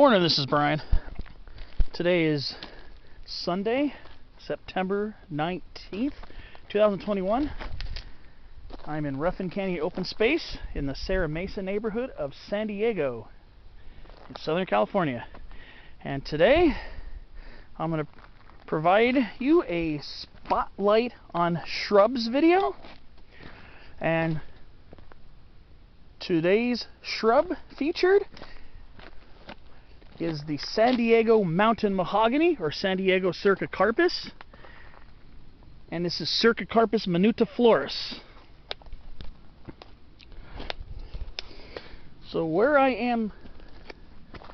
Morning, this is Brian. Today is Sunday, September 19th, 2021. I'm in Ruffin County open space in the Serra Mesa neighborhood of San Diego in Southern California. And today I'm going to provide you a spotlight on shrubs video. And today's shrub featured is the San Diego Mountain Mahogany, or San Diego Cercocarpus, and this is Cercocarpus minutiflorus. So where I am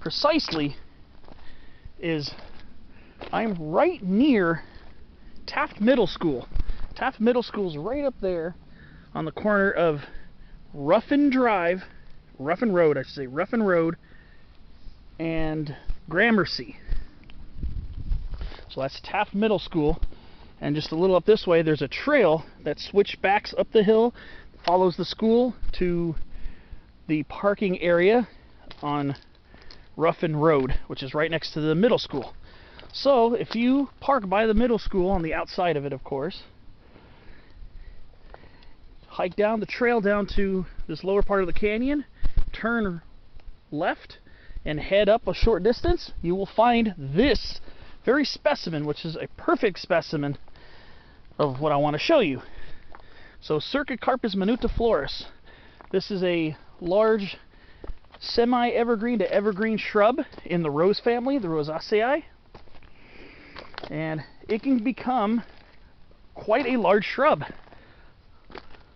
precisely is I'm right near Taft Middle School. Taft Middle School is right up there on the corner of Ruffin Road, and Gramercy. So that's Taft Middle School, and just a little up this way there's a trail that switchbacks up the hill, follows the school to the parking area on Ruffin Road, which is right next to the middle school. So if you park by the middle school, on the outside of it of course, hike down the trail down to this lower part of the canyon, turn left and head up a short distance, you will find this very specimen, which is a perfect specimen of what I want to show you. So Cercocarpus minutiflorus. This is a large semi-evergreen to evergreen shrub in the rose family, the Rosaceae. And it can become quite a large shrub,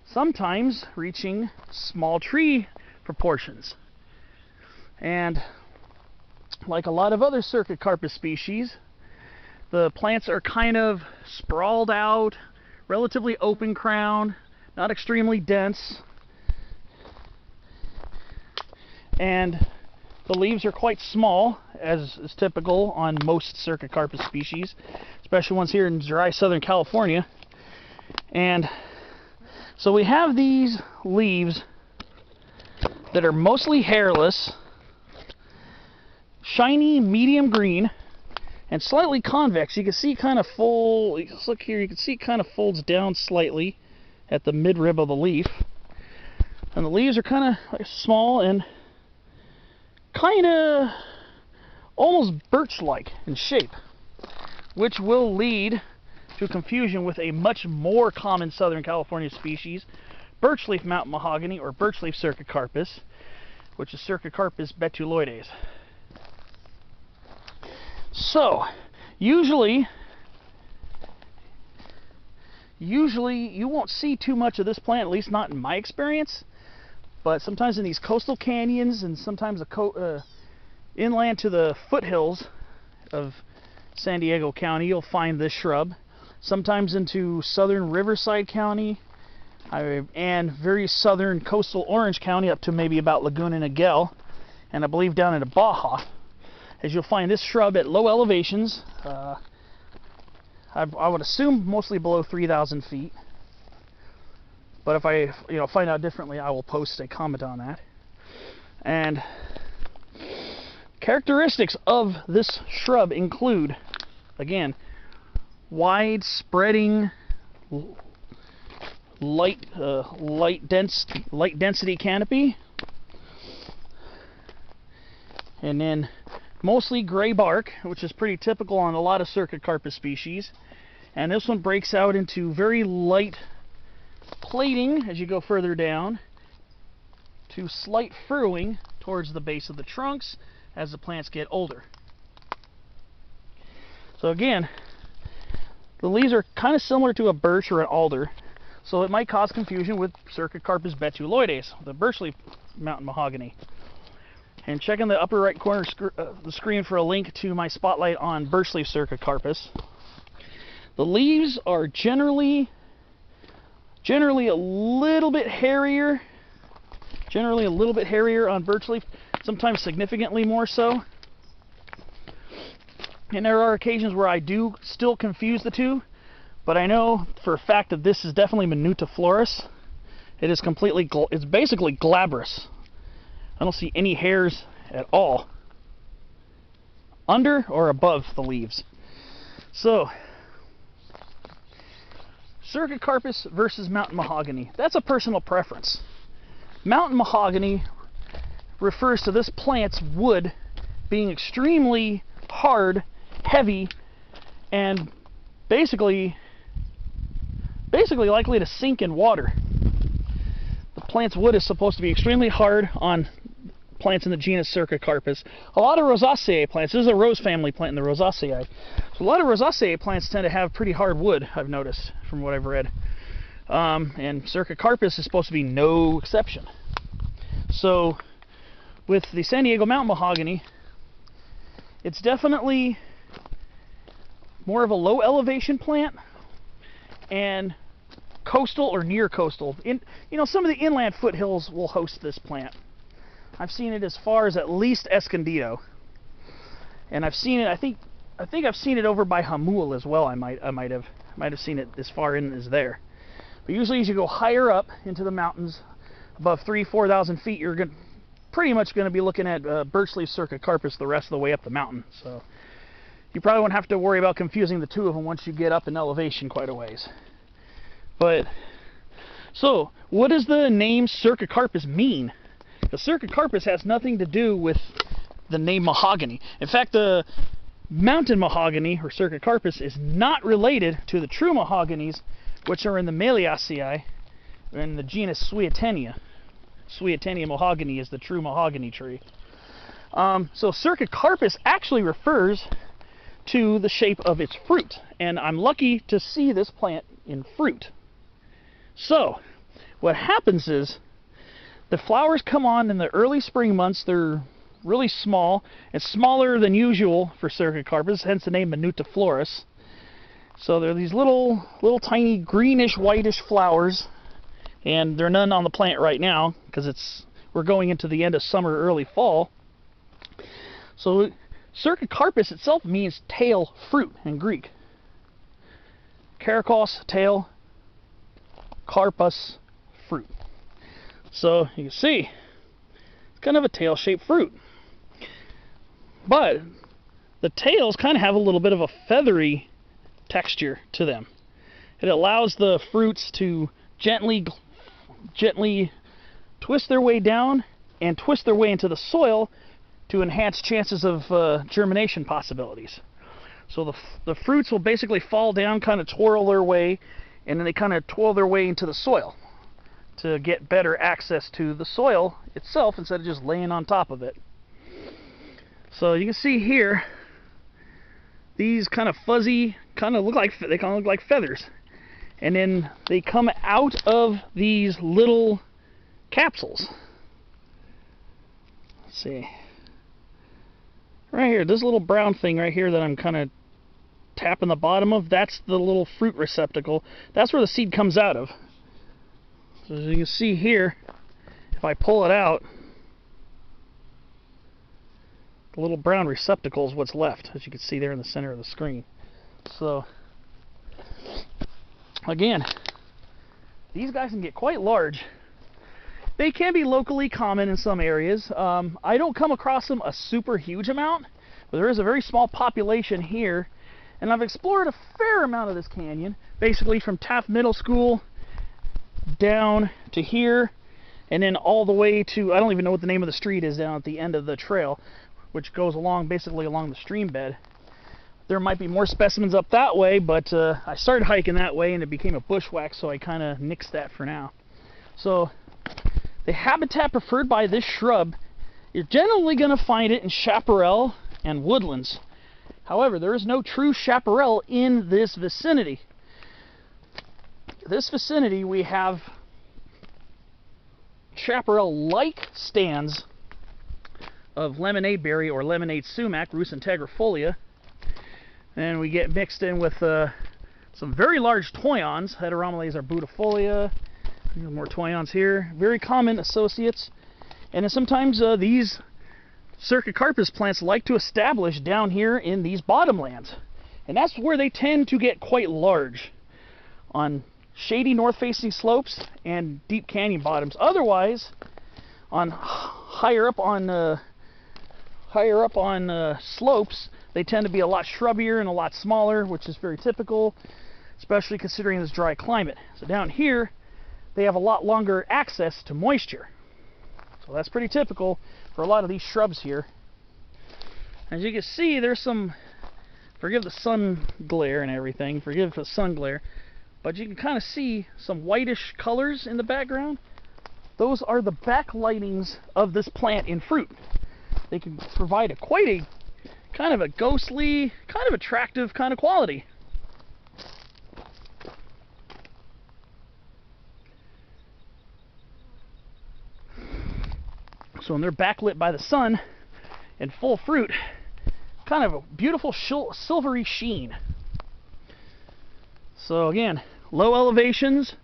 sometimes reaching small tree proportions. And like a lot of other Cercocarpus species, the plants are kind of sprawled out, relatively open crown, not extremely dense, and the leaves are quite small, as is typical on most Cercocarpus species, especially ones here in dry Southern California. And so we have these leaves that are mostly hairless, shiny medium green, and slightly convex. You can see kind of look here, you can see it kind of folds down slightly at the midrib of the leaf. And the leaves are kind of small and kind of almost birch-like in shape, which will lead to confusion with a much more common Southern California species, Birchleaf Mountain Mahogany, or Birchleaf Cercocarpus, which is Cercocarpus betuloides. So, usually you won't see too much of this plant, at least not in my experience, but sometimes in these coastal canyons and sometimes inland to the foothills of San Diego County, you'll find this shrub. Sometimes into southern Riverside County and very southern coastal Orange County up to maybe about Laguna Niguel, and I believe down into Baja, as you'll find this shrub at low elevations. I would assume mostly below 3,000 feet. But if I find out differently, I will post a comment on that. And characteristics of this shrub include, again, wide spreading light density canopy, and then mostly gray bark, which is pretty typical on a lot of Cercocarpus species. And this one breaks out into very light plating as you go further down, to slight furrowing towards the base of the trunks as the plants get older. So again, the leaves are kind of similar to a birch or an alder, so it might cause confusion with Cercocarpus betuloides, the Birchleaf Mountain Mahogany. And check in the upper right corner of the screen for a link to my spotlight on Birchleaf Cercocarpus. The leaves are generally a little bit hairier. Generally a little bit hairier on Birchleaf, sometimes significantly more so. And there are occasions where I do still confuse the two, but I know for a fact that this is definitely minutiflorus. It is it's basically glabrous. I don't see any hairs at all under or above the leaves. So, Cercocarpus versus mountain mahogany. That's a personal preference. Mountain mahogany refers to this plant's wood being extremely hard, heavy, and basically likely to sink in water. The plant's wood is supposed to be extremely hard on plants in the genus Cercocarpus. A lot of Rosaceae plants, this is a rose family plant in the Rosaceae, so a lot of Rosaceae plants tend to have pretty hard wood, I've noticed from what I've read. And Cercocarpus is supposed to be no exception. So with the San Diego Mountain Mahogany, it's definitely more of a low elevation plant and coastal or near coastal. Some of the inland foothills will host this plant. I've seen it as far as at least Escondido, and I've seen it. I think I've seen it over by Hamul as well. I might have seen it as far in as there. But usually, as you go higher up into the mountains, above 3,000–4,000 feet, you're pretty much going to be looking at Birchleaf Cercocarpus the rest of the way up the mountain. So you probably won't have to worry about confusing the two of them once you get up in elevation quite a ways. But so, what does the name Cercocarpus mean? The Cercocarpus has nothing to do with the name mahogany. In fact, the mountain mahogany, or Cercocarpus, is not related to the true mahoganies, which are in the Meliaceae, in the genus Swietenia. Swietenia mahogany is the true mahogany tree. So Cercocarpus actually refers to the shape of its fruit, and I'm lucky to see this plant in fruit. So what happens is the flowers come on in the early spring months. They're really small. It's smaller than usual for Cercocarpus, hence the name minutiflorus. So they're these little tiny greenish whitish flowers, and there are none on the plant right now because we're going into the end of summer, early fall. So Cercocarpus itself means tail fruit in Greek. Karakos, tail, carpus, fruit. So you can see it's kind of a tail-shaped fruit. But the tails kind of have a little bit of a feathery texture to them. It allows the fruits to gently twist their way down and twist their way into the soil to enhance chances of germination possibilities. So the fruits will basically fall down, kind of twirl their way, and then they kind of twirl their way into the soil to get better access to the soil itself instead of just laying on top of it. So you can see here, these kind of fuzzy, look like feathers, and then they come out of these little capsules. Let's see. Right here, this little brown thing right here that I'm kind of tapping the bottom of, that's the little fruit receptacle. That's where the seed comes out of. So as you can see here, if I pull it out, the little brown receptacle is what's left, as you can see there in the center of the screen. So, again, these guys can get quite large. They can be locally common in some areas. I don't come across them a super huge amount, but there is a very small population here, and I've explored a fair amount of this canyon, basically from Taft Middle School down to here, and then all the way to, I don't even know what the name of the street is down at the end of the trail, which goes basically along the stream bed. There might be more specimens up that way, but I started hiking that way and it became a bushwhack, so I kind of nixed that for now. So the habitat preferred by this shrub, you're generally going to find it in chaparral and woodlands. However, there is no true chaparral in this vicinity. This vicinity, we have chaparral-like stands of lemonade berry or lemonade sumac, Rus integrifolia, and we get mixed in with some very large toyons, Heteromeles arbutifolia. More toyons here, very common associates, and then sometimes these Cercocarpus plants like to establish down here in these bottomlands, and that's where they tend to get quite large, on shady north-facing slopes and deep canyon bottoms. Otherwise, on higher up on slopes, they tend to be a lot shrubbier and a lot smaller, which is very typical, especially considering this dry climate. So down here, they have a lot longer access to moisture. So that's pretty typical for a lot of these shrubs here. As you can see, there's some, forgive the sun glare and everything, forgive the sun glare, but you can kind of see some whitish colors in the background. Those are the backlightings of this plant in fruit. They can provide quite a kind of a ghostly, kind of attractive kind of quality. So when they're backlit by the sun and full fruit, kind of a beautiful silvery sheen. So again, low elevations,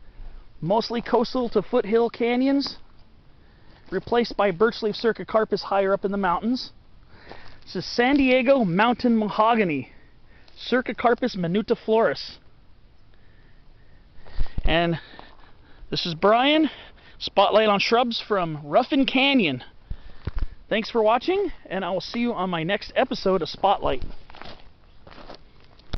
mostly coastal to foothill canyons, replaced by Birchleaf Cercocarpus higher up in the mountains. This is San Diego Mountain Mahogany, Cercocarpus minutiflorus. And this is Brian, Spotlight on Shrubs from Ruffin Canyon. Thanks for watching, and I will see you on my next episode of Spotlight.